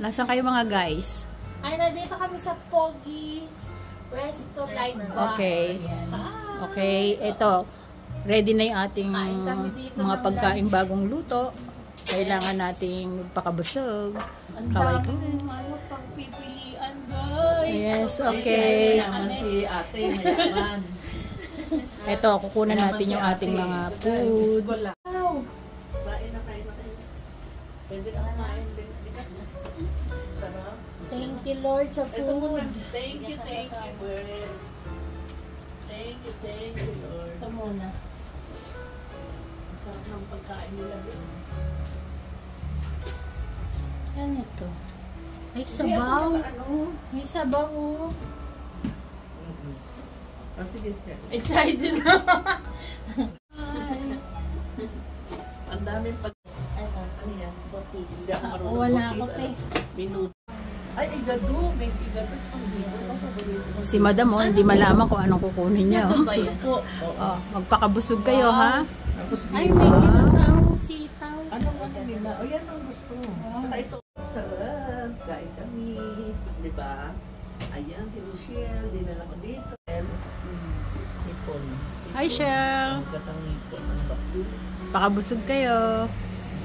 Nasaan kayo mga guys? Ay, nandito kami sa Pogi Resto Light Bar. Okay. Okay, ito. Ready na yung ating mga pagkain bagong luto. Kailangan nating magpakabusog. Ang daming pagpipilian, guys. Yes, okay. Mayaman si ate, mayaman. Ito, kukunan natin yung ating mga food. Wow. Kain na kayo. Pwede na kumain din. Sarap. Thank you, Lord, sa Ito muna. food. Thank you, Lord. Thank you, Lord. Ito muna. Sarap ng pagkain nila doon. Yan ito. Ay, sabaw. May sabaw, oh. Oh, sige, sige. Excited na. Ang daming pag... Ano yan? Botis. Hindi ako marunong Wala mag-isa. ako, te. Minuto. Ay, igado. May igado. Si Madam, oh, hindi malaman kung anong kukunin niya. Oh. Suko. Oh, magpakabusog kayo, ha? Tapos Ay, may ginataw. Sitaw. Anong ano nila? O yan ang gusto. Saka ito. Sarap. Kain kami. Di ba? Ayan, si Luciel. Dinala ko dito. Hipon. Hi, Shell. Gatang hipon. Ang baklo. Pakabusog kayo.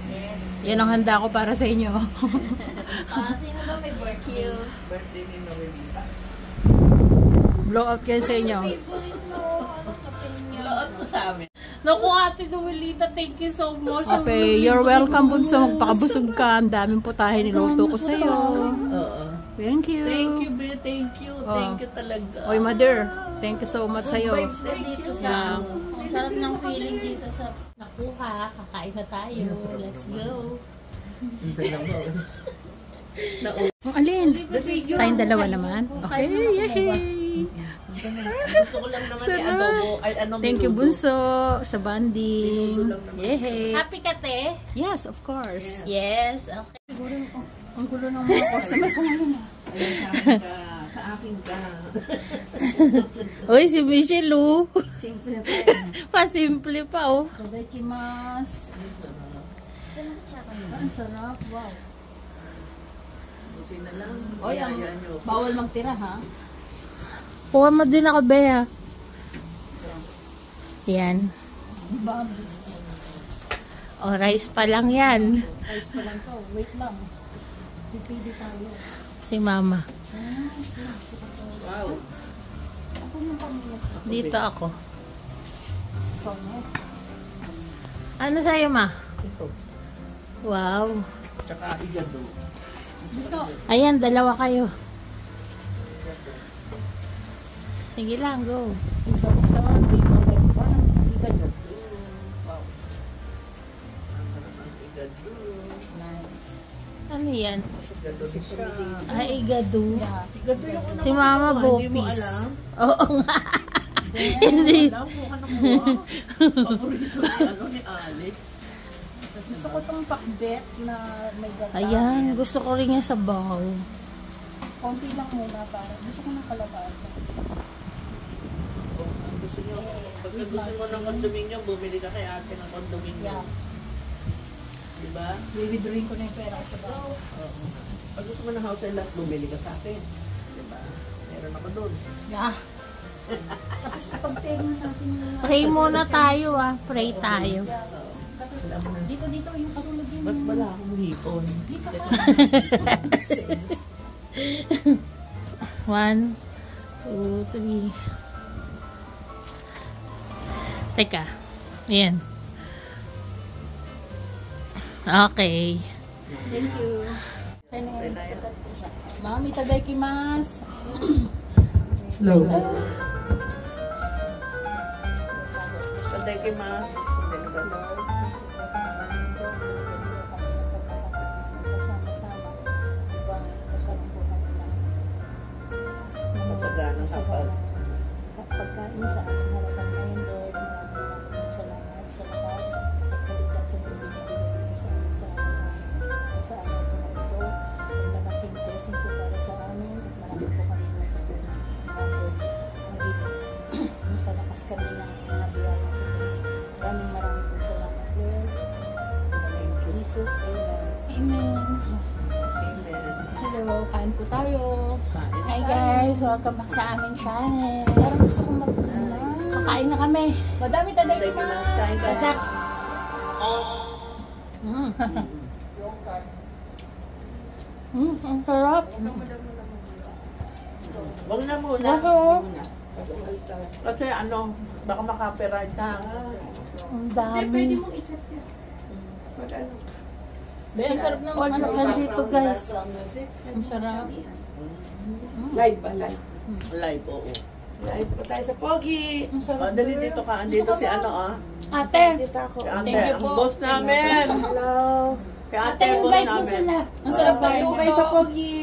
Yes. Yan ang handa ko para sa inyo. Sino ba may barbecue? Birthday ni Novelita. Blow out yan sa inyo. Favorite mo. Ano kape niya? Loot mo sa amin. Naku, Ate Novelita, thank you so much. Okay, you're welcome, Bunso. Magpakabusog ka. Ang daming putahe niluto ko sa'yo. Oo. Thank you. Thank you, Be. Thank you. Thank you talaga. Oy, Mother. Thank you so much sa'yo. Vibes na dito sa... Ang sarap ng feeling dito sa nakuha. Kakain na tayo. Let's go. Ang alin? Tayong dalawa naman. Okay, yay! Gusto ko lang naman yung adobo. Ay, anong Thank you, minudo? Bunso, sa banding. Yay! Happy ka, te? Yes, of course. Yes. Okay. Siguro ang gulo ng mga customer kung ano na. Ayun, sa akin ka. Sa akin ka. Uy, si Michelle, oh. Simple pa. Pa-simple pa, oh. Tadakimasu. Ang sarap. Wow. Buti na lang. Oy, ang Kaya nyo. bawal magtira, ha? Kuha mo din ako, Bea. Yan. O, rice pa lang yan. Rice pa lang to. Wait lang. Pipili tayo. Si Mama. Wow. Dito ako. Sonnet. Ano sa'yo, Ma? Ito. Wow. Tsaka igado. Biso. Ayan, dalawa kayo. Sige lang, go. Ito isa. Bacon egg pan. Igado. Wow. Ang sarap ng igado. Nice. Ano yan? Igado ni siya. Ay, igado. Yeah. Igado yung unang Si Mama ano, hindi mo Bopis. alam. Oo nga. Hindi. Alam mo ka nakuha. Paborito ni ano ni Alex. Gusto ko itong pakbet na may gata. Ayan, gusto ko rin yung sabaw. Konti lang muna para. Gusto ko ng kalabasa. Kung ang gusto nyo, pag gusto mo ng condominium, bumili ka kay ate ng condominium. Yeah. Diba? Withdrawing ko na yung pera ko sa bahay. Oo. Pag gusto mo ng house and lot, bumili ka sa akin. Diba? Meron ako doon. Yeah. Tapos pag-pay na natin yung... Pray muna tayo, ah. Pray tayo. Dito yung katulad yung... Ba't wala akong hipon? Dito ka. 1, 2, 3. Teka. Ayan. Okay. Thank you. Mami, tadakimasu. Hello. Tadakimasu. Masagana sa pagkain sa ating harapan ngayon, Lord. Maraming salamat sa lakas at kaligtasan na binibigay mo sa amin sa araw po na ito. Ay malaking blessing po para sa amin at marami po kami natutunan. Lord, ang palakas kami ng nabiyaya po. Maraming po salamat, Lord. In the name of Jesus, Amen. Amen. Amen. kain po tayo. Kain Hi tayo. guys, welcome back sa aming channel. Parang gusto kong kakain na kami. Madami tayo Like naman, kain ka. Attack. Ang sarap. Wag na muna. Wow. Kasi ano, baka maka-copyright ka. Ang dami. mong isip yan. Pag ano. Ang sarap ng ano dito guys. Ang sarap. Live ba? Live. Live, oo. Live pa tayo sa Pogi. Ang Oh, sarap. dali dito ka. Andito si ano Ate, Kita ko. Si ate, Thank you ang po. boss namin. Hello. Si ate, ate, boss invite mo namin. sila. Ang sarap Kain po kayo sa Pogi.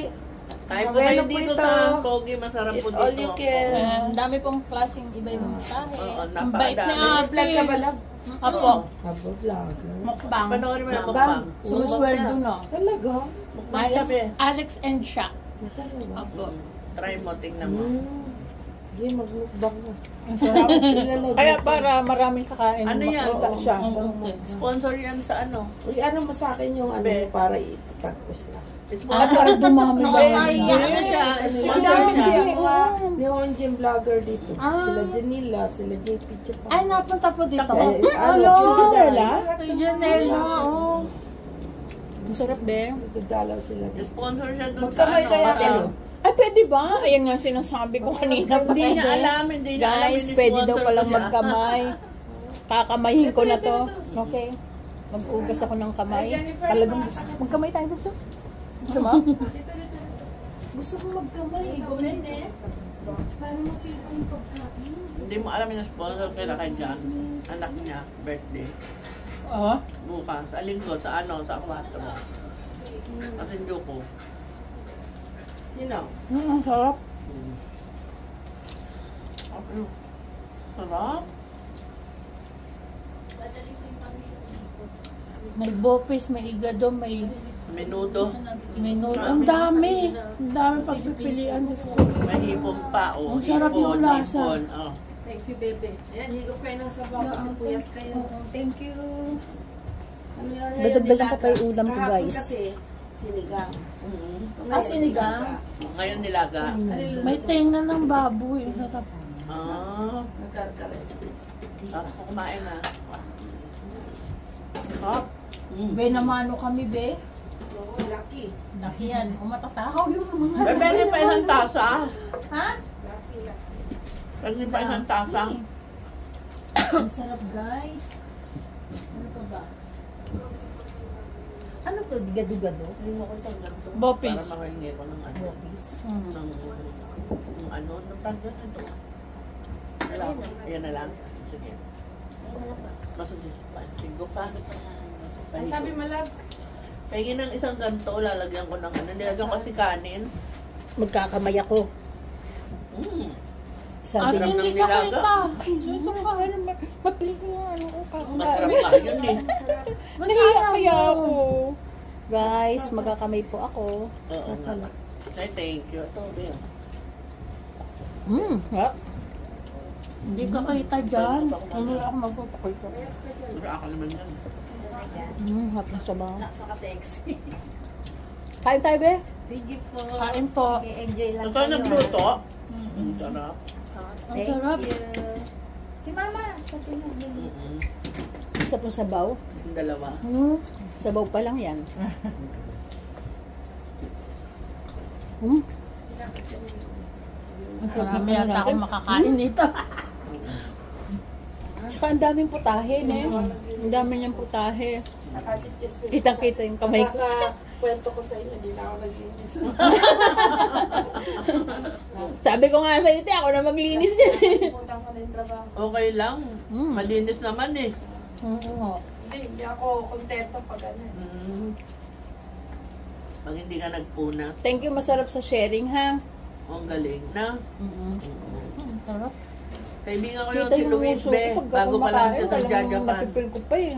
Kain po Bueno kayo po dito ito. sa Pogi. Masarap po Eat all dito. you can. Ang dami pong klaseng iba-ibang tahe. Oo, Ang bait ni napakadami. Vlog ka ba, ate. love? Apo, Abo, vlogger. mukbang. Panoorin mo na Mukbang. mukbang. Sumusweldo na. Talaga? Mukbang sabi. Alex and Shaq. Talaga? Apo. Try mo, tingnan mo. Hindi, mag-mukbang na. Ang sarap. Ilalagay Kaya ko. para maraming kakain. Ano yan? makita siya. Okay. Sponsor yan sa ano? Uy, ano mo sa akin yung ano Be. para itatag ko siya. Sponsor. Para dumami Oo, ba? ay, Ano siya? Ang Sponsor dami siya. siya mga neon gym vlogger dito. Ah. Sila Janila, sila JP Japan. Ay, napunta po dito. Ano, si sila Janela? Si Janela, oo. Ang sarap, be. Nagdadalaw sila dito. Sponsor siya dun sa Magkamay ano. kaya baka- kayo. Ay, pwede ba? Ayan nga sinasabi ko kanina. Hindi niya alam, hindi niya alam. Guys, pwede daw ini-sponsor palang ko siya. magkamay. Kakamayin ko na to. Okay? Mag-ugas ako ng kamay. Talagang magkamay tayo gusto. Gusto mo? Gusto ko magkamay. Gomez. Hindi mo alam yung sponsor kaya kay John. Anak niya, birthday. Oo. Bukas, sa linggo, sa ano, sa 4. Kasi Joko. Sino? Ang sarap. Ano? Sarap. May bopis, may igado, may Menudo. minuto. Ang dami. Ang dami pagpipilian. Diyos ko. May hipon pa, oh. Ang sarap yung Hipon, lasa. hipon, oh. Thank you, bebe. Ayan, higop kayo ng sabaw kasi puyat kayo. Thank you. Ano yan? Dadagdagan ko pa yung ulam ko, Kahapon guys. kasi, sinigang. Mm. Ngayon, sinigang? Ngayon nilaga. May tenga ng baboy. Ang sarap. Ah. Nagkarkare. Tapos ko kumain na. Hop. Be, namano kami, be. Oo, lucky. Laki yan. O matatahaw yung mga... Bebengin pa isang tasa. Ha? Lucky, lucky. Bebengin pa isang tasa. Ang sarap, guys. Ano pa ba? Ano to? Gado-gado? Hindi mo ko siyang ganito. Bopis. Para makahingi ko ng ano. Bopis. Ng ano. Ng tagyan ito. Wala. Ayan na lang. Sige. Kaso di. Sigo pa. Ay, sabi mo, love, Pagin ng isang ganito, lalagyan ko ng ano. Nilagyan ko kasi kanin. Magkakamay ako. Mm. Sabi Ate, ng hindi ka nilaga. kita. Dito ka. Mapili ko nga. Masarap ka yun eh. Nahiya kaya ako. Guys, magkakamay po ako. Oo nga. Ay, thank you. Ito, Bill. Harap. Hindi ka kita dyan. Ano ako magpapakoy ko. Pero ako naman yan. Harap na sabaw. Nakaka-sexy. Kain tayo, be? Sige po. Kain po. Enjoy lang Ito nagluto. Ang sarap. Ang sarap. Si Mama, pati nagluto. Isa pong sabaw. Yung dalawa. Sabaw pa lang yan. Marami yata akong makakain dito. Tsaka ang daming putahe, ne? Ang dami niyang putahe. Kitang-kita yung kamay ko. Kwento ko sa inyo, hindi na ako naglinis. Sabi ko nga sa ito, ako na maglinis din. Putang ko na yung trabaho. Okay lang. Malinis naman eh. Oo. Hindi ako kontento pag ano. Pag hindi ka nagpuna, Thank you, masarap sa sharing, ha? ang galing na. Ang sarap. Kaibigan ko yung Kita si yung Luis uso Be. ko pagka Bago pa lang kumakain, siya talagang nagja-Japan. napipil ko pa eh.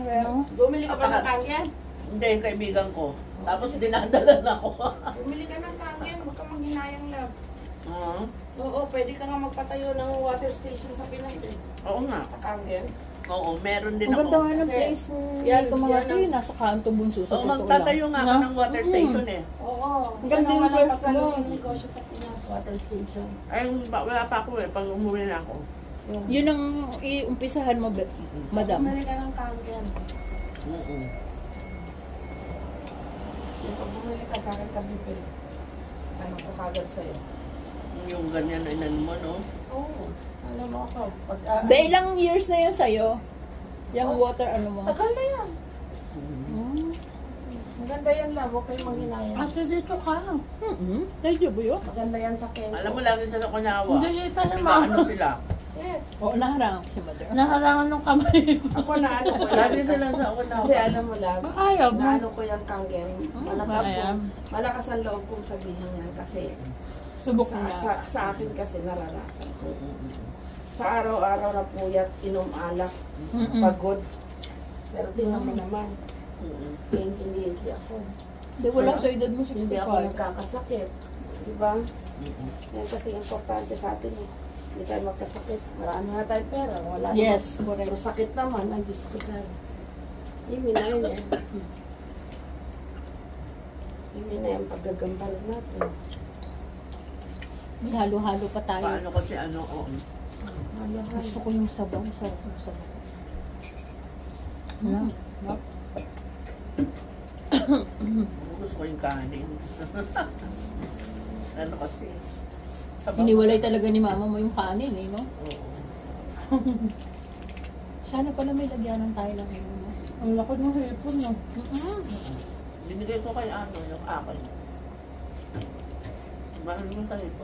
Bumili ka ba ng kangyan? Hindi, kaibigan ko. Tapos dinadala na ako. Bumili ka ng kangyan, huwag ka manghinayang, love. Oo. Oo, pwede ka nga magpatayo ng water station sa Pinas eh. Oo nga. Sa kangyan. Oo, meron din Ang ganda ako. nga ng Kasi, place mo. yan, Ito mga yan ito, nasa kanto bunso sa Oo, totoo lang. magtatayo nga ako No? ng water station eh. Oo. Ang ganda Ganun yung ka lang place pagka mo. negosyo sa Pinas, water station. Ay, wala pa ako eh, pag umuwi na ako. Yun ang iumpisahan mo, madam. Bumili ka ng kangen. Oo. Ito, bumili ka sa akin ka bibili. Ano ko kagad sa'yo? Yung ganyan na inan mo, no? Oo. Alam mo ako. Pag, Ba, ilang years na yan sa'yo? Yung water, ano mo? tagal na yan. Hmm. Maganda yan lang. Huwag kayong manghinayang. Ate, dito ka. Medyo ba yun? Maganda yan sa Kenko. Alam mo, lagi sila kunawa. Hindi dito Diba, naman. ano sila? Yes. Oo, naharang si mother. Naharangan ng kamay. Ako na ano ko Lagi yan. sila sa kunawa. Kasi alam mo lang, Ayaw mo. na ano ko yung kangen. Malakas, Ayaw. malakas ang loob kong sabihin yan kasi Subok sa akin kasi naranasan ko. Mm-mm. Sa araw-araw na puyat, inom alak, pagod. Pero tingnan mo naman, Mm-mm. hindi ako. Hindi, wala sa edad mo, Hindi ako 65. nagkakasakit. Diba? Mm-mm. Yan kasi importante sa atin. Hindi tayo magkasakit. Marami nga tayong pera. Wala Yes, naman. correct. Pero sakit naman, ay Diyos ko tayo. Imi na yun eh. Imi na yung paggagampalan natin. May halo-halo pa tayo. Paano kasi ano, oo. Mahal. Gusto ko yung sabaw. Sarap yung sabaw. Mm. Gusto ko yung kanin. Ano kasi? sabaw. Iniwalay talaga ni mama mo yung kanin eh, no? Oo. Sana pala may lagyanan tayo ng ano. Ang laki ng hipon, no? Binigay ko kay ano, yung akin. Mahal mo tayo po.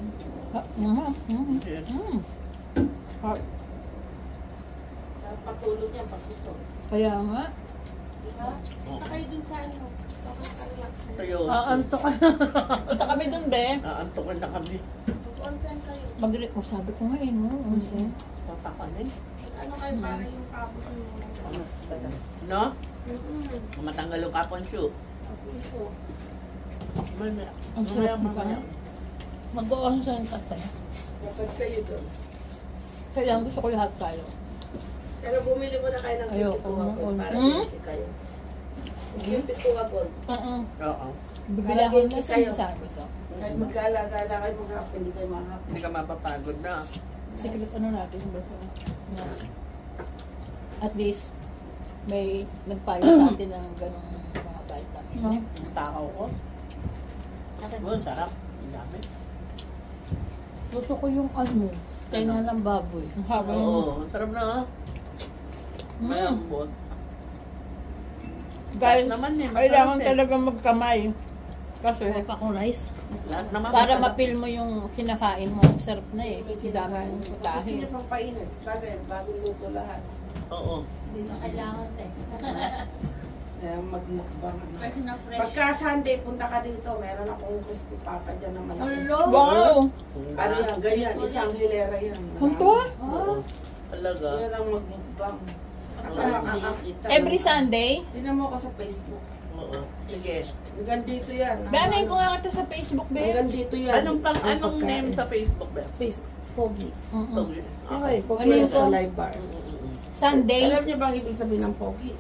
Yes. Sa patulog yan, pag gusto. Kaya nga. Diba? Punta kayo dun sa ano. Relax kayo. Ito yun. Aanto ka. Punta kami dun, be. Aantokan na kami. Onsen kayo. Oh, sabi ko nga eh, no? Onsen. Papakanin. Ano kayo para yung kapos mo. Ano? No? Matanggal yung kapon shoe. Ito. Mamaya. Ang sarap mo ka. Mag-o-onsen ka tayo. Dapat kayo dun. Kaya gusto ko lahat tayo. Pero bumili mo na kayo ng Ayoko, cupid ko gold para Hmm? bumili kayo. Cupid ko gold. Oo. Bibili ako na Kayo. sa gusto. Kahit magkala-gala kayo maghapon, hindi kayo mahapon. Hindi ka mapapagod na. Secret ano natin ba sa na at least may nagpayo sa atin ng ganong mga vitamin. No. Ang takaw ko. Oh, sarap. Ang dami. Gusto ko yung ano, tenga ng baboy. Ang haba yung Oo, ang sarap na ah. May ambot. guys, naman eh, masarap kailangan eh. talaga magkamay. Kasi Huwag akong rice. Lahat naman. para masarap. mapil mo yung kinakain mo, sarap na eh. Ang dami ng Gusto putahe. niyo pang painit. Bagay, bagong luto lahat. Oo. Hindi na kailangan Kaya magmukbang. Fresh na fresh. Pagka Sunday, punta ka dito. Meron akong crispy pata dyan na malaki. Hello? Wow! Ano yan, ganyan. Isang hilera yan. Punto? Oo. Talaga. Yan ang magmukbang. Ako Sunday. makakakita. Every Sunday? Tingnan mo ako sa Facebook. Oo. Sige. Hanggang dito yan. Beanay ko nga ito sa Facebook, be. Hanggang dito yan. Ang Anong pagkain. name sa Facebook ba? Facebook. Pogi. Okay. Okay, Pogi Ano yun sa to? live bar. Sunday, Alam niyo ba ang ibig sabihin ng Pogi?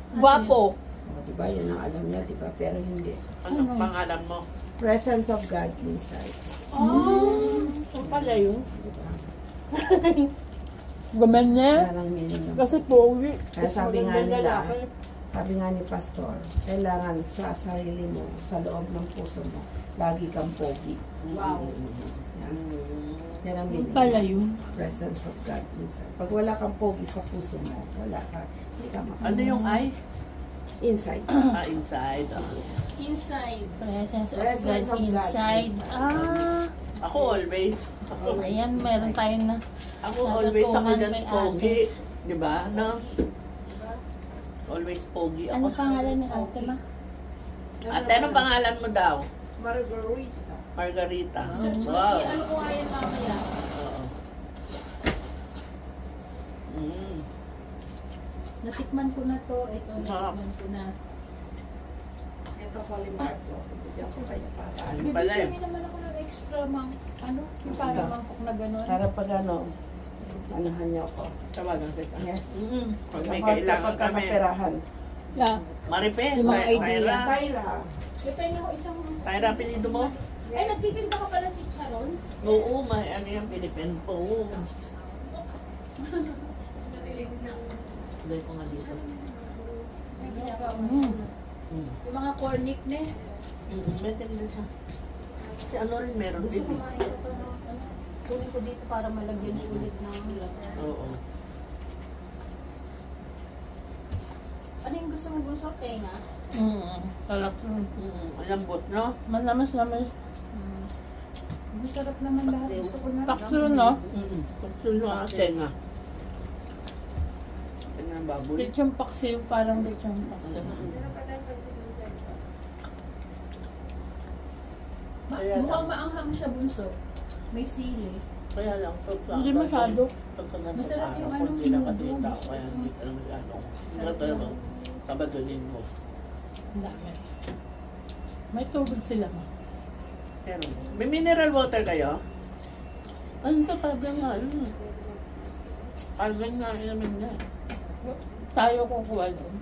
guwapo. O, diba? Yun ang alam niya, diba? Pero hindi. Anong pangalan mo? Presence of God inside. Ang pala yun. Diba? Ganyan. Yan ang meaning ng Kasi pogi. Kaya sabi nga nila, sabi nga ni Pastor, kailangan sa sarili mo, sa loob ng puso mo, lagi kang pogi. Wow. Yan. Yan ang meaning. Pala yun. Presence of God inside. Pag wala kang pogi sa puso mo, wala ka. Hindi ka Ano yung I? inside. Inside. Inside. Presence of Presence God of God inside. inside. Ako always. Ayan, meron tayong na. Ako always ako Natutunan dyan kay pogi. Diba? No? Always pogi ako. Ano pangalan ni ate ma? Ate, anong pangalan mo daw? Margarita. Margarita. Wow. Ano ko nga yan mamaya? Oo. Mm. Natikman ko na to. Ito, natikman ko na. Ito, Holy Marco. Bigyan ko kayo para. Ano pala eh. Bibili naman ako ng extra mang, ano, yung para mangkok na gano'n. Para pag ano, Anahan niyo ako. Tawagan kita. Yes. Pag may Kapag sa kailangan kami. pagkakaperahan. Yeah. Maripe, Yung mga idea. Tyra. Depende ko isang... Tyra, apelido mo? Ay, nagtitinda ka pala chicharon? Oo, may ano yung Philippine po. Dahil ko nga dito. Yung mga cornic na eh. May din siya. Si ano rin meron Gusto din. ko makita pa ng ano. Kunin ko dito para malagyan siya ulit ng... Oo. Ano yung gusto mo gusto? Tenga? Sarap. Malambot, no? Manamis-namis. Masarap naman lahat. Gusto ko na. Pakso, no? Pagsul mo ang tenga. Tenga ng baboy. Lechong paksiw, parang lechong paksiw. Kaya Mukhang maanghang siya bunso. May sili. Kaya lang, Hindi masyado. Masarap yung ano, Kunti lang nudo. katita ko, kaya hindi ka lang masyado. Hindi talaga, kabadulin mo. Ang dami. May tubig sila, ma. Pero, may mineral water kayo? Ano sa kagang nga, yun. Alvin nga, inamin na. Tayo kukuha doon.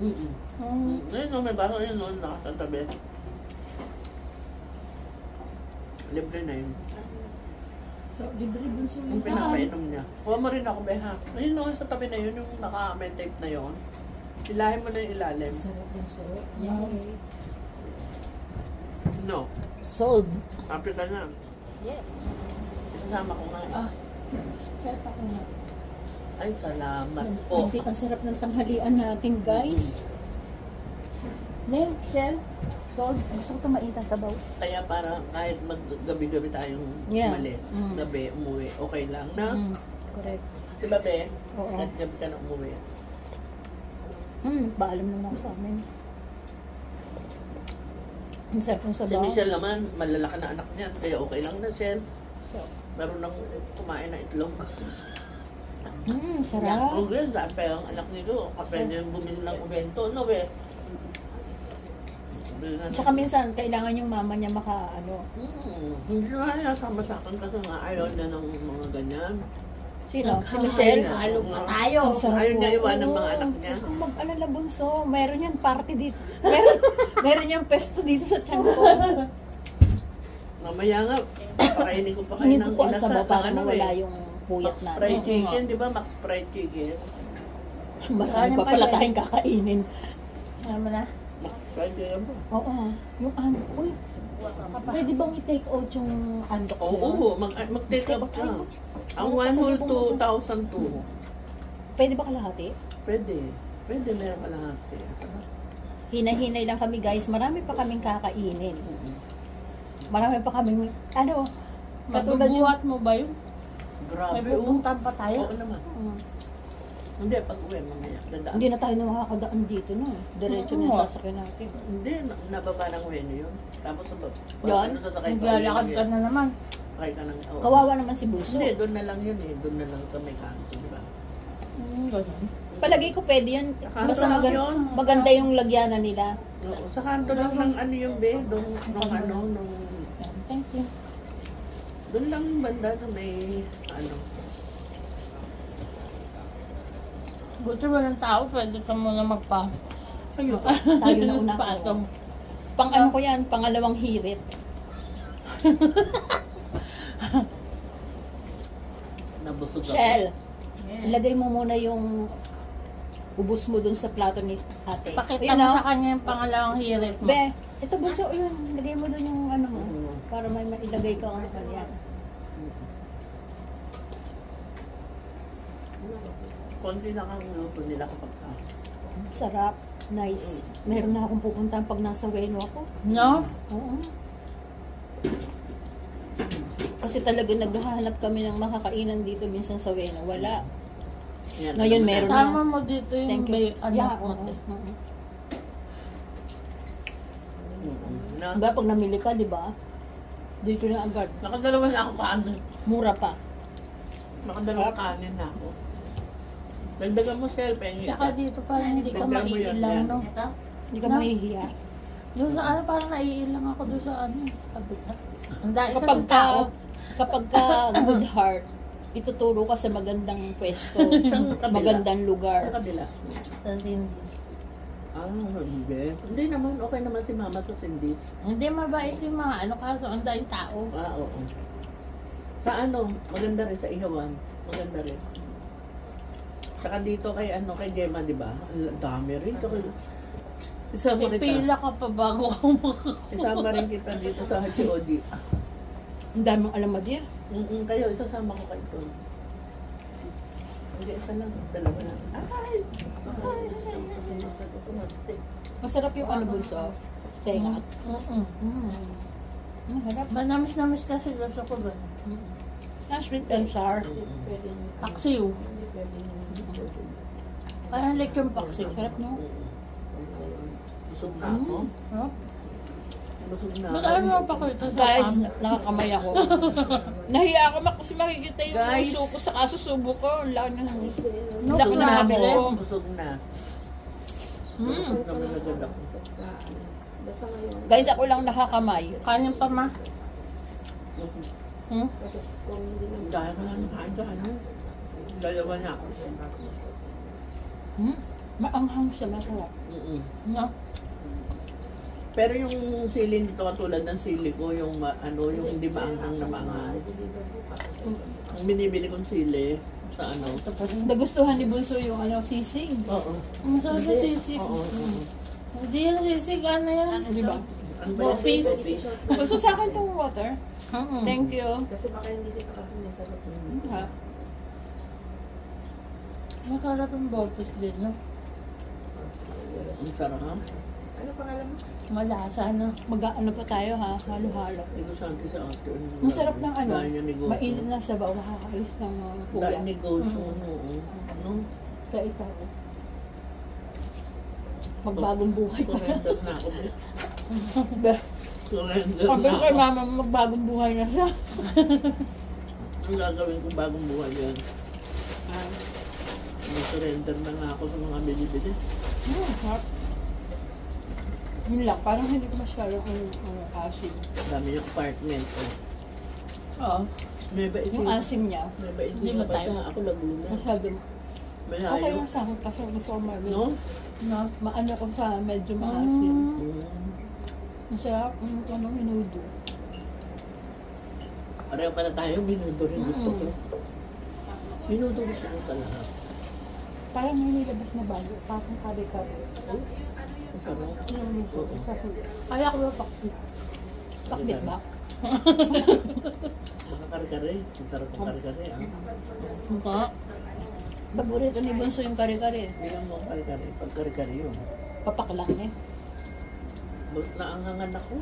Ayun, no, may baso yun, no, nakasatabi. Libre na yun. So, libre bunso Yung yung pinapainom niya. Huwag mo rin ako, Beha. Ayun, no, sa tabi na yun, yung naka-may tape na yun. Ilahin mo na yung ilalim. Sarap bunso. No, Sold. happy ka na. Yes. Isasama ko nga. Ah. Kaya ako nga. Ay, salamat po. Hindi ang sarap ng tanghalian natin, guys. Nel, Shell, Sol, gusto ko ito mainta sa baw. Kaya para kahit mag-gabi-gabi tayong Yeah. umalis, gabi, umuwi, okay lang na? Correct. Diba, Be? Oo. Kahit gabi ka na umuwi. Paalam naman ako sa amin. Ang sarap ng Si sabaw. Michelle naman, malalaki na anak niya, kaya okay lang na, Michelle. So, Meron nang kumain ng itlog. sarap. Congress, dahil pa yung anak nito, kapwede yung bumili ng ubento, no, Be? Tsaka minsan, kailangan yung mama niya maka-ano. Hindi na nasama sa akin kasi nga ayaw na ng mga ganyan. Sino? Si Michelle? Ayaw Alok na tayo. Ayaw niya iwan ng mga anak niya. Kung mag-alala bunso, meron yan party dito. Meron yung pesto dito sa tiyan ko. Mamaya nga, pakainin ko pa kayo Hindi ng ko po ang inasal sabaw ng para ano mawala eh. yung puyat Max fried natin. chicken, di ba? Max fried chicken. Marami pa pala tayong kakainin. Alam mo na? Max fried chicken ba? Oo. Yung andok. Uy, pwede bang i-take out yung andok Oo, mag-take up ka. Ang one whole 2,002. Pwede ba kalahati? Pwede. Pwede, meron ka lahat. Hinay-hinay lang kami guys. Marami pa kaming kakainin. Marami pa kaming, ano, katulad yung... Magbubuhat mo ba yun? Grabe, May pupuntahan pa tayo? Oo naman. Hindi, pag-uwi mamaya. Dadaan. Hindi na tayo makakadaan dito, no? Diretso na Oo. yung sasakyan natin. Hindi, nababa ng Weno yun. Tapos sa baba. Yan? Sasakay ka Maglalakad ka na naman. Sakay ka ng... oo. Kawawa naman si Buso. Hindi, doon na lang yun eh. Doon na lang sa may kanto, di ba? Ganun. Palagay ko pwede yun. Kanto Basta lang yun. maganda yung lagyanan nila. Oo. Sa kanto lang ng ano yung be, doon, nung ano, nung... Thank you. Doon lang yung banda na may, ano... Buti walang tao, pwede ka muna magpa... Ayun. Tayo na una. Paatong. Pang ano ko yan, pangalawang hirit. Nabusog ako. Shell, ilagay mo muna yung ubus mo dun sa plato ni ate. Pakita Ayun, mo oh. sa kanya yung pangalawang hirit mo. Be, ito Buso, yun. Lagay mo dun yung ano mo. Oo. Para may mailagay ka ang kanya. Konti lang ang luto nila kapag ka. Sarap. Nice. Meron na akong pupuntahan pag nasa Weno ako. No? Oo. Kasi talaga naghahanap kami ng makakainan dito minsan sa Weno. Wala. Yan, Ngayon alam mo meron na. Sama mo dito yung Thank you. anak Yeah, mo. oo. Oo. Na, Diba, pag namili ka, di ba? Dito na agad. nakadalawa na ako kanin. Mura pa. Nakadalawa kanin na ako. Dagdagan mo self, pengi Tsaka isa. dito parang hindi ka Dagdagan mo yan, maiilang, yan. no? Hindi ka No? mahihiya. Doon sa ano, parang naiilang ako doon sa ano. Sabi na. Ang dahil Kapag kasi tao. ka good heart, ituturo ka sa magandang pwesto, Saan kabila? magandang lugar. Sa kabila. Sa Cindy's. Hindi. Hindi naman. Okay naman si Mama sa Cindy's. Hindi mabait yung mga ano kaso ang daming tao. Oo. Sa maganda rin sa Ihawan. Maganda rin. Saka dito kay Gemma, di ba? Ang dami rin. Isama kita. Pipila ka pa bago ka Isama rin kita dito sa HOD. Ang daming alam mo din. Kayo, isasama ko kayo doon. Hindi, isa lang. Dalawa lang. Ay! Masarap yung ano bunso. Tenga. Harap. Manamis-namis kasi gusto ko ba? Ah, sweet and sour. Paksiw. Parang lechon paksiw. Sarap no? Busog na ako. Huh? Busog na Ba't alam mo pa ko ito sa Guys, amin? nakakamay ako. Nahiya ako kasi makikita yung Guys. puso ko sa kasusubo ko. Ang laki ng No, laki na grabe. namin ko. Busog na. Busog na malagad ako. Basta ngayon. Guys, ako lang nakakamay. Kanin pa ma. Hmm? Kasi kung hindi naman. Dahil ka lang nakain ka, Dalawa na ako. Maanghang siya, masarap. No? Pero yung sili dito katulad ng sili ko, yung yung hindi maanghang na maanghang. Ang binibili kong sili sa Nagustuhan ni Bunso yung sisig. Oo. Masarap na sisig. Oo. Hindi yan sisig. Ano yan? Di ba? Ano ba yung Bopis. Gusto sa akin tong water. Thank you. Kasi baka hindi kita kasi masarap. Ha? Masarap yung bopis din, no? Ang sarap. Ano pangalan mo? Malasa na. Mag-ano pa tayo ha? Halo-halo. Negosante sa atin. Masarap ng Dahil niya negosyo. mainit na sabaw, makakaalis ng Dahil kuya. negosyo. Oo. Ano? Kaya ikaw. Magbagong buhay pa. Surrender na ako. Surrender Sabi na ko kay ako. mama, magbagong buhay na siya. Ang gagawin kong bagong buhay yan. Surrender na nga ako sa mga bili-bili. Sarap. Yun lang, parang hindi ko masyadong asim. Dami yung apartment. Oo. May ba Yung asim niya, May ba Hindi ba tayo? Ako Laguna. masyadong May okay hayo. lang sa akin kasi gusto ko No? No? maano ko sa medyo maasim. Mm. Masarap, minudo. Pareho pala tayo, minudo rin gusto ko. Minudo gusto ko sa lahat. Parang may nilabas na bago, parang kare-kare. Masarap. Oo. Kaya ko ba pakbit? Pakbit ba? Makakare-kare. Masarap ang kare-kare. Mukha. Paborito ni Bunso yung kare-kare. Bigyan mo ang kare-kare. Pag kare-kare yun. Papak lang eh. Naanghangan ako.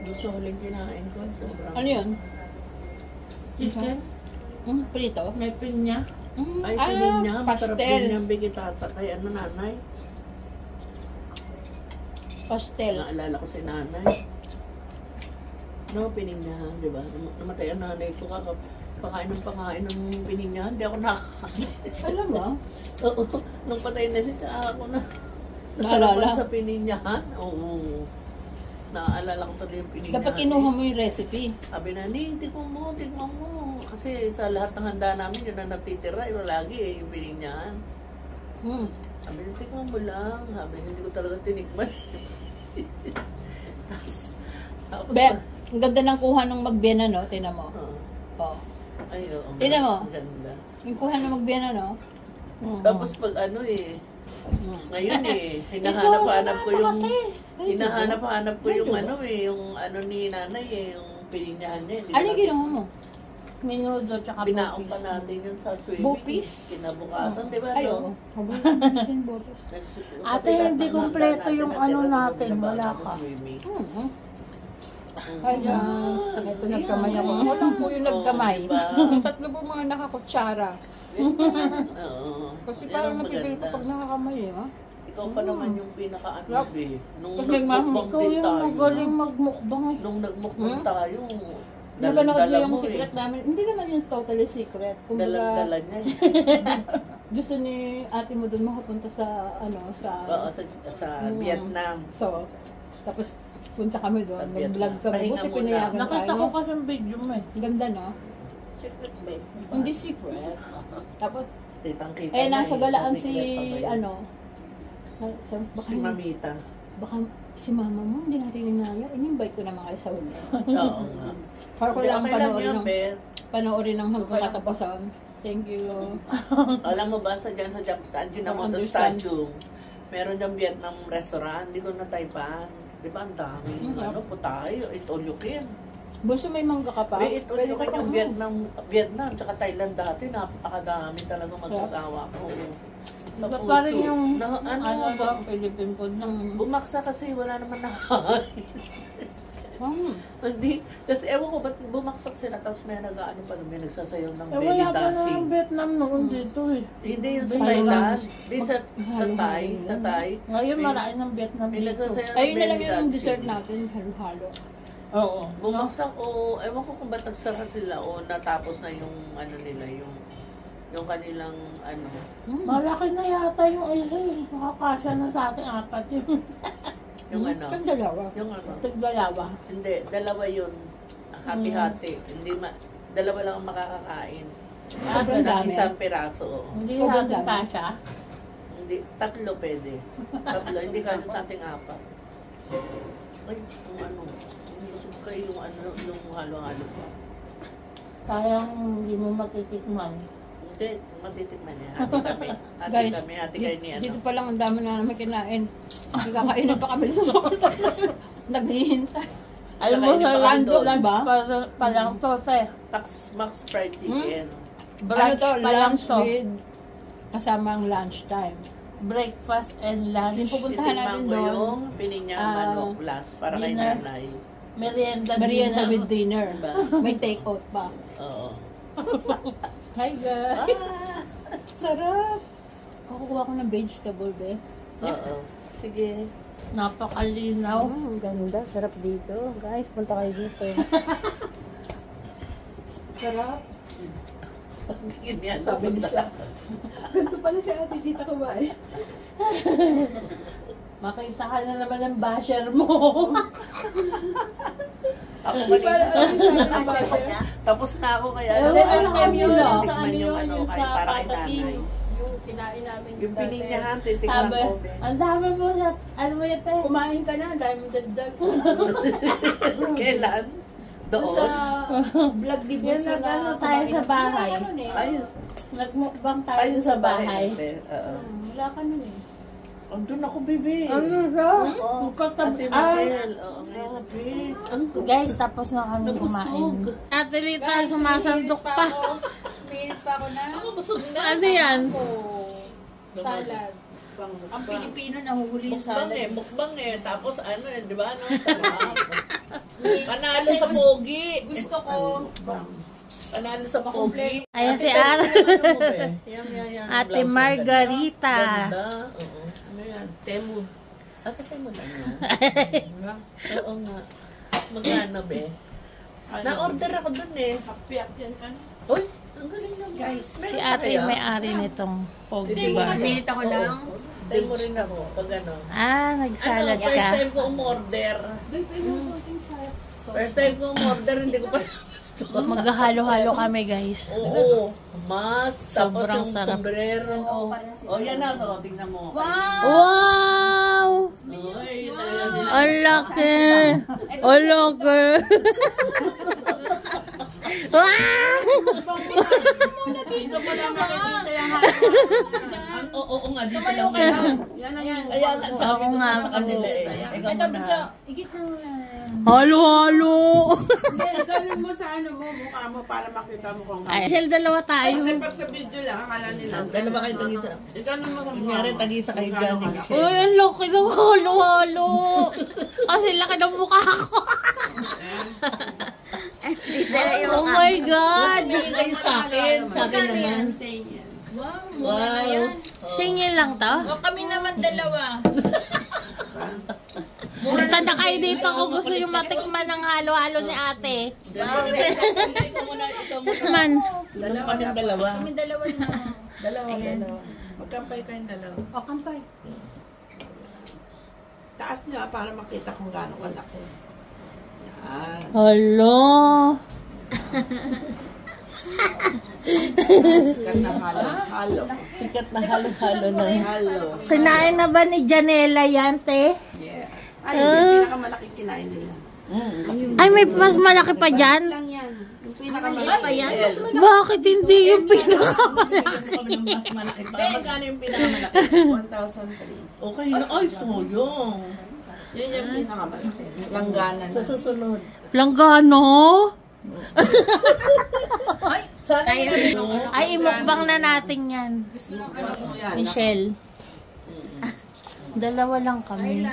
Doon sa huling kinain ko. Sobrang... Ano yun? Chicken? Prito? May pinya? Ay, pinig niya. Masarap din pastel. niyang bigitata. Kay nanay. Pastel. Naalala ko si nanay. No, pininyahan, di ba? Namatay ang nanay ko pakain ng pininyahan. Di ako nakakain. Alam mo? Oo. Nung patay na siya, ako na. Naalala? Nasarapan sa pininyahan. Oo. Naalala ko tuloy yung pininyahan. Dapat kinuha mo yung recipe. Sabi na, tikman mo. Kasi sa lahat ng handa namin, yun na natitira. Yung lagi yung pininyahan. Sabi niya, tikman mo lang. Sabi niya, hindi ko talaga tinikman. Tapos, Be, ang ganda ng kuha nung magbena, no? Tingnan mo. Oh. Ay, oo. Tingnan mo. Ang ganda. Yung kuha nung magbena, no? Tapos pag ngayon hinahanap-hanap ko yung hinahanap-hanap ko yung yung ni nanay yung pininyahan niya. Ano yung kinuha mo? Minudo tsaka Binaon bopis. pa natin yun sa swimming. Bopis? Kinabukasan, di ba? Ay, no? oo. Habang botos. Ate, hindi kompleto yung ano natin. Wala ka. Ayan. Ito nagkamay ako. Walang po yung nagkamay. Diba? Tatlo po mga nakakutsara. Oo. Kasi Yan parang ang napipil ko maganda. pag nakakamay eh. Ha? Ikaw pa naman yung pinaka-ano, Yup. be. Nung Tapos may nagmukbang Ikaw din yung tayo. magaling magmukbang eh. Nung nagmukbang tayo, Napanood mo dala yung mo secret namin. Hindi naman yung totally secret. Dala-dala Kumbaga, niya. gusto ni ate mo doon makapunta sa, Oo, sa Vietnam. So, tapos punta kami doon. Sa Nag-vlog kami. Pahinga Buti muna. pinayagan Nakita tayo. ko kasi yung video mo eh. Ganda, no? Secret ba? Hindi secret. Dapat, Titang-kita nasa galaan si, baka, Si Mamita. baka si mama mo, hindi natin inaya. In-invite ko naman kayo sa uli. Oo nga. Para ko lang Be. panoorin ng hanggang katapusan. Thank you. Alam mo ba, sa Japan, Ajinomoto Understand. Statue, meron dyan Vietnam restaurant, hindi ko na taypan. Di ba, ang dami. Putay, itulyukin. Buso may mangga ka pa? May Pwede ka itulyukin pa. yung Vietnam, tsaka Thailand dati, napakadami talaga magsasawa ko. Sa Iba food pa rin soup. yung ano ba, Philippine food ng... bumaksa kasi wala naman nakain. Hindi, kasi ewan ko ba't bumaksak sila tapos may nag-ano pa may nagsasayaw ng belly wala pa na dancing. ng Vietnam noon dito eh. Hindi yung sa Thailand. Thailand, hindi sa Thai, sa Thai. Ngayon marami ng Vietnam May dito. nagsasayaw ng Ayun na lang belly yung dancing. dessert natin, halo-halo. Oo. Bumaksak o ewan ko kung ba't nagsara sila o natapos na yung ano nila, yung kanilang ano. Malaki na yata yung isa eh. Makakasya na sa ating apat yun. Yung ano. Yung dalawa. Yung ano. Tigdalawa. Hindi, dalawa yun. Hati-hati. Hindi dalawa lang ang makakakain. Sobrang Ng dami. isang piraso. Oo. Hindi Sobrang natin dami. kasya. Hindi, tatlo pwede. Tatlo, hindi kasi sa ating apat. Ay, yung ano. Busog kayo yung ano, yung halo-halo pa. Sayang hindi mo matitikman. Hindi, matitikman niya. Hati kami. Guys, Hati kayo ni ano. dito pa lang ang dami na namin kinain. Hindi kakainin pa kami sa mga naghihintay. Alam mo Kakainin sa pa kayo lunch doon, ba? pa lang to, te. Max fried chicken. Ano Brunch to? pa lang Lunch to. with kasamang lunch time. Breakfast and lunch. Yung pupuntahan natin Titikman ko doon. yung pininyang manok plus para kay dinner. nanay. Merienda Merienda dinner. with dinner. Diba? May take out pa. Oo. Hi guys! Ah! Sarap! Kukuha ko ng vegetable, be. Oo. Sige. Napakalinaw. Ang ganda. Sarap dito. Guys, punta kayo dito. Sarap. Tingin niya. Sabi niya siya. Ganito pala si ate dito kumain. Makita ka na naman ng basher mo. Ako kanina. Tapos na ako kaya. Hindi, ano kami yun, Tikman sa ano yung yun, ano yung kay sa para kay Patatim. nanay. Yung kinain namin Yung dati. pininyahan, titikman Sabi, ko. ang dami mo sa, ano mo yun, te? Kumain ka na, dahil mo dagdag. Kailan? Doon? Sa vlog ni Yun, Buso nag-ano na tayo kumain. sa bahay. Wala ka nun eh. Ay, Nagmukbang tayo ayun sa bahay. Oo. Wala ka nun eh. Andun ako, bebe. Ano siya? Oo. Ang katab- Kasi Ay, Michelle. Oo, grabe. guys, tapos na kami kumain. Ate Rita, sumasandok pa. Minit pa ako na. Ako, busog na. Ano yan? Salad. Ang Pilipino nahuhuli yung Mukbang salad. mukbang eh. Tapos ano, di ba, no? Sarap. Panalo sa pogi. Gusto ko. Panalo sa pogi. Ayan si Ate, Ate. ano mo, be? Yan, Ate blouse mo, Margarita. Ganda. Oo. Ano yan? Temu. Sa Temu lang yan. Oo nga. Magkano, be? Na-order ako dun eh. Happy yan ka na. Uy, ang galing naman. Guys, Si ate yung may-ari nitong pogi bar. Minit ako lang. Temu rin ako. Pag ano. Ah, nagsalad First ka. time ko umorder. Babe, yung konting salad. First time ko umorder, hindi ko pa gusto. Maghahalo-halo kami, guys. Oo. Mas. Tapos Sobrang yung sarap. sombrero. Oh, yan na. Oh, tingnan mo. Wow! Uy, talagang nila. Ang laki! Ang laki! Wow! Dito mo lang makikita yung Oo nga, dito lang kayo. Kaya nga, sabi Oo ko nga, sa kanila eh. Ikaw muna. Igit na mo yan. Halo-halo! Ganun mo sa ano mo, mukha mo para makita mo kung Ay, Shell, dalawa tayo. Kasi pag sa video lang, akala nila. Dalawa kayo tagisa. Ganun mo sa mukha Kunyari, mo. tagisa kayo Kung dyan. gaano ni kalaki. Uy, ang laki ng halo-halo! Kasi laki ng mukha ko. Oh my God! Tingin kayo sa akin. Sa akin naman. Wow. Singil lang to? Kami naman dalawa. Punta na kayo dito kung gusto yung matikman ng halo-halo ni ate. Ikaw muna. Man. Dalawa kaming dalawa. Kami dalawa na. Dalawa. Magkampay kayong dalawa. O, kampay. Taas nyo para makita kung gaano kalaki. Yan. Hello. Sikat na halo. Sikat na halo-halo na. Halo. Kinain na ba ni Janela yan, te? Yeah. Ay, yung pinakamalaki kinain nila. Ay, may mas malaki pa dyan? Lang yan. Yung pinakamalaki. Yes. Bakit hindi yung pinakamalaki? Magkano yung pinakamalaki? 1,003. Okay na. Ay, soyong. Yun yung pinakamalaki. Langganan. Sa susunod. Langgano? Sana Ay, imukbang na natin yan. Yan. Michelle. Dalawa lang kami.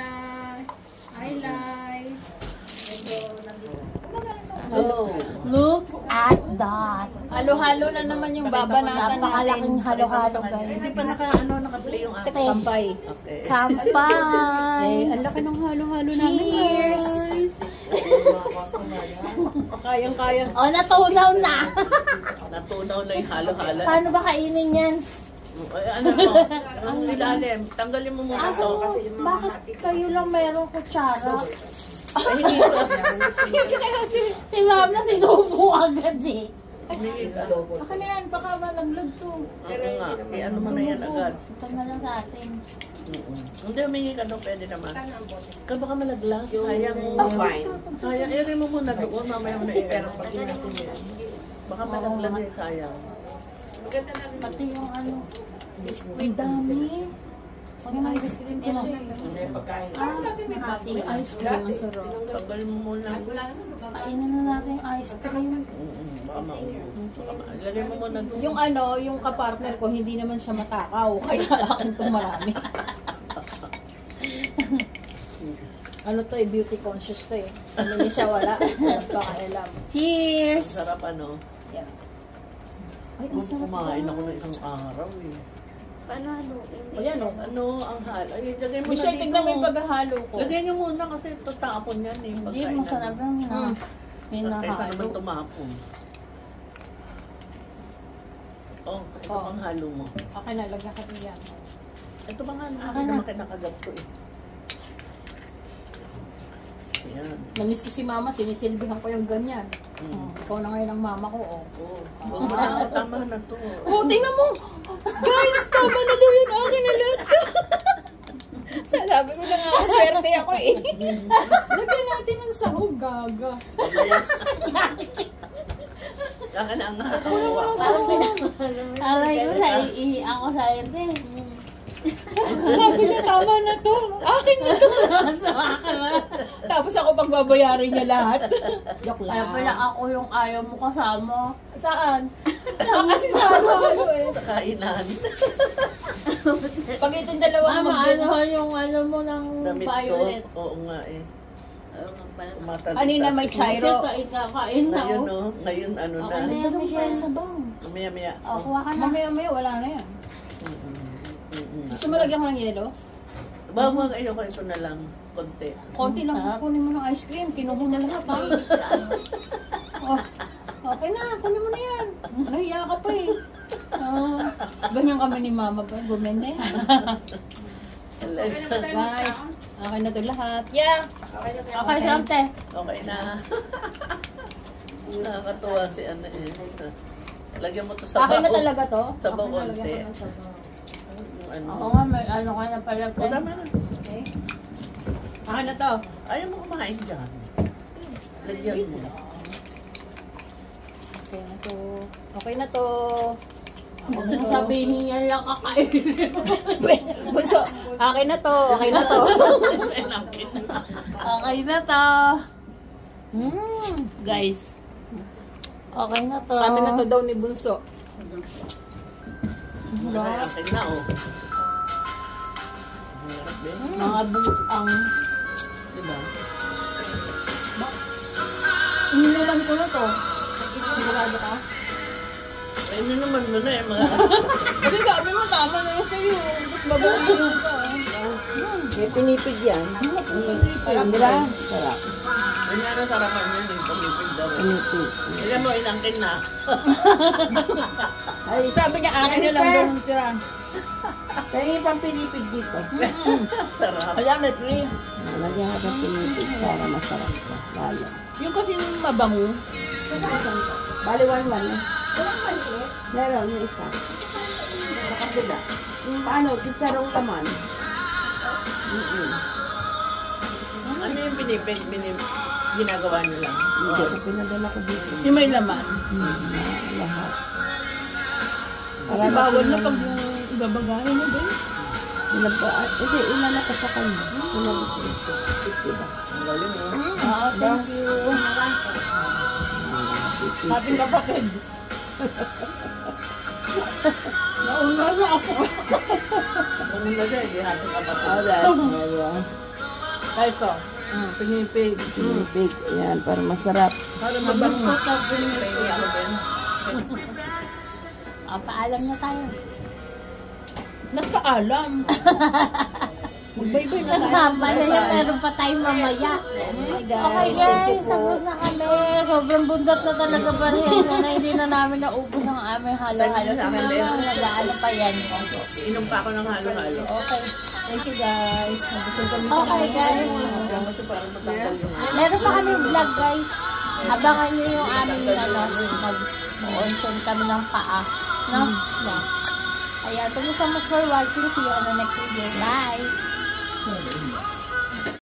Oh. Look at that. Halo-halo na naman yung babanatan natin. Napakalaking halo-halo, guys. Hindi pa naka-play yung ating. Kampay. Okay. Kampay. Ang laki ng halo-halo namin. Cheers. Kayang-kaya. O, natunaw na. Natunaw na yung halo-halo. Paano ba kainin yan? Ay, ano mo? Ang ilalim. Tanggalin mo muna to. Kasi yung mga Bakit kayo lang mayroong kutsara? ay, hindi ko. Si Mama sinubo agad eh. Hindi ka. Baka na yan, baka malaglag to. Oo nga. Eh, ano mo na yan agad. Ito na lang sa atin. Hindi, humingi ka doon. Pwede naman. Ka baka malaglag. Sayang. Fine. Sayang. Iri mo muna doon. Mamaya mo na Pero pag natin yan. baka malaglag yung sayang. Pati yung ano. May dami. Pag may ice cream ko lang. Hindi, pagkain. Pati ice cream ang sarap. Tanggalin mo muna. Kainin na natin yung ice cream. Baka ilagay mo muna doon. Yung yung kapartner ko, hindi naman siya matakaw. Kaya akin itong marami. Ano to eh, beauty conscious to eh. Hindi siya wala. Pakailam. Cheers! Sarap ano. Yeah. Ay, Kung kumain ako ng isang araw eh. Ayan o, ano ang halo? Ay, lagay mo Michelle, na dito. tignan mo yung paghahalo ko. Lagay niyo muna kasi tatapon yan eh. Hindi, masarap lang na. Kaysa naman Hinahalo. tumapon. Oh, ito Oh. pang halo mo. Okay na, lagyan ka niya. Ito pang halo. Akin Hindi na. naman kinakagat ko eh. Ayan. Namiss ko si mama, sinisilbihan ko yung ganyan. Mm. Ikaw na ngayon ang mama ko, oh. Oh, tama na to. Oh, tingnan mo! Guys, tama na daw yun. Akin na lahat. Sabi ko na nga, swerte ako eh. Lagyan natin ng sahog, gaga. Kaka na ang nakakawa. Parang aray ko, naiihi ako sa erte. Sabi niya, tama na to. Akin na to. Tapos ako pagbabayarin niya lahat. Joke Kaya lang. pala ako yung ayaw mo kasama. Saan? Kasi sama ako eh. Sa kainan. Pag itong dalawang Mama, ano yung ano mo ng Damit ko. violet? Oo nga eh. Tumatalita. Kanina may Michelle, Chairo. kain na Ngayon oh. no, ngayon ano na. Okay na yan, Michelle. Maya-maya. O, kuha ka na. Mamaya-maya, wala na yan. Gusto mo lagyan ko ng yelo? Wag, ayoko ito na lang. Konti. Konti lang kunin mo ng ice cream. Kinuha na lahat. Oh, okay na, kunin mo na yan. Nahiya ka pa eh. Ganyan kami ni mama ba? Gumende. Guys, okay na to lahat. Yeah! Okay, sante. Okay na. Nakakatuwa si ano eh. Lagyan mo to sa Okay na bao. talaga to? Sa bao Okay na, lagyan konti. ko na sa bao. Ano. Oo nga, may ano ka na pala. O, tama na. Okay. Okay na to. Ayaw mo kumain dyan. Lagyan mo. Okay na to. Okay na to. Ang sabihin niya lang kakainin. Bunso, okay na to. Okay na to. Okay na to. Guys. Okay na to. Sabi na to daw ni Bunso. Akin na oh. Hirap din. Mga buang. Diba? Ininuman ko na to. Sigurado ka? Ay, hindi naman mo na eh. Mga... Kasi sabi mo tama na lang sa'yo. Tapos babae ka. May pinipig yan. Sarap Diba? Sarap. Kunyari sarapan yun yung pumipig daw. Pinipig. Alam mo, inangkin na. Ay, sabi niya akin na lang daw ng tira. Kaya yung pang pinipig dito. Sarap. Kaya na tree. Lagyan ka ng pinipig para masarap ka. Lalo. Yung kasi mabango. Bali 1-1 eh. Meron yung isa. Sa kapila. Paano? Chicharong laman. Ano yung ginagawa nyo lang? Hindi ko pinadala ko dito. Yung may laman. Lahat. Kasi bawal na pag yung ibabagahin mo din. Hindi, inala ko sa kanya. Inala ko dito. Diba? Ang galing mo. Thank you. Ating kapatid. Nauna na ako. Kung muna siya, hindi hating kapatid. Alright. Kayso. Pinipig. Pinipig. Yan, para masarap. Para mabango. Pwede ako din. Paalam na tayo. Nagpaalam. Magbaybay na tayo. Kasama na yan, meron pa tayong mamaya. Okay guys, tapos na kami. Sobrang bundat na talaga pa rin. Na hindi na namin naubos ang aming halo-halo. Sa mama, nag-aano pa yan. Inom pa ako ng halo-halo. Okay. Thank you guys. Nabusog kami sa Okay guys. Kasi parang matanggal yung Meron pa kami vlog guys. Abangan nyo yung aming mag-onsen kami ng paa. No? Yeah. Ayan, thank you so much for watching. See you on the next video. Bye!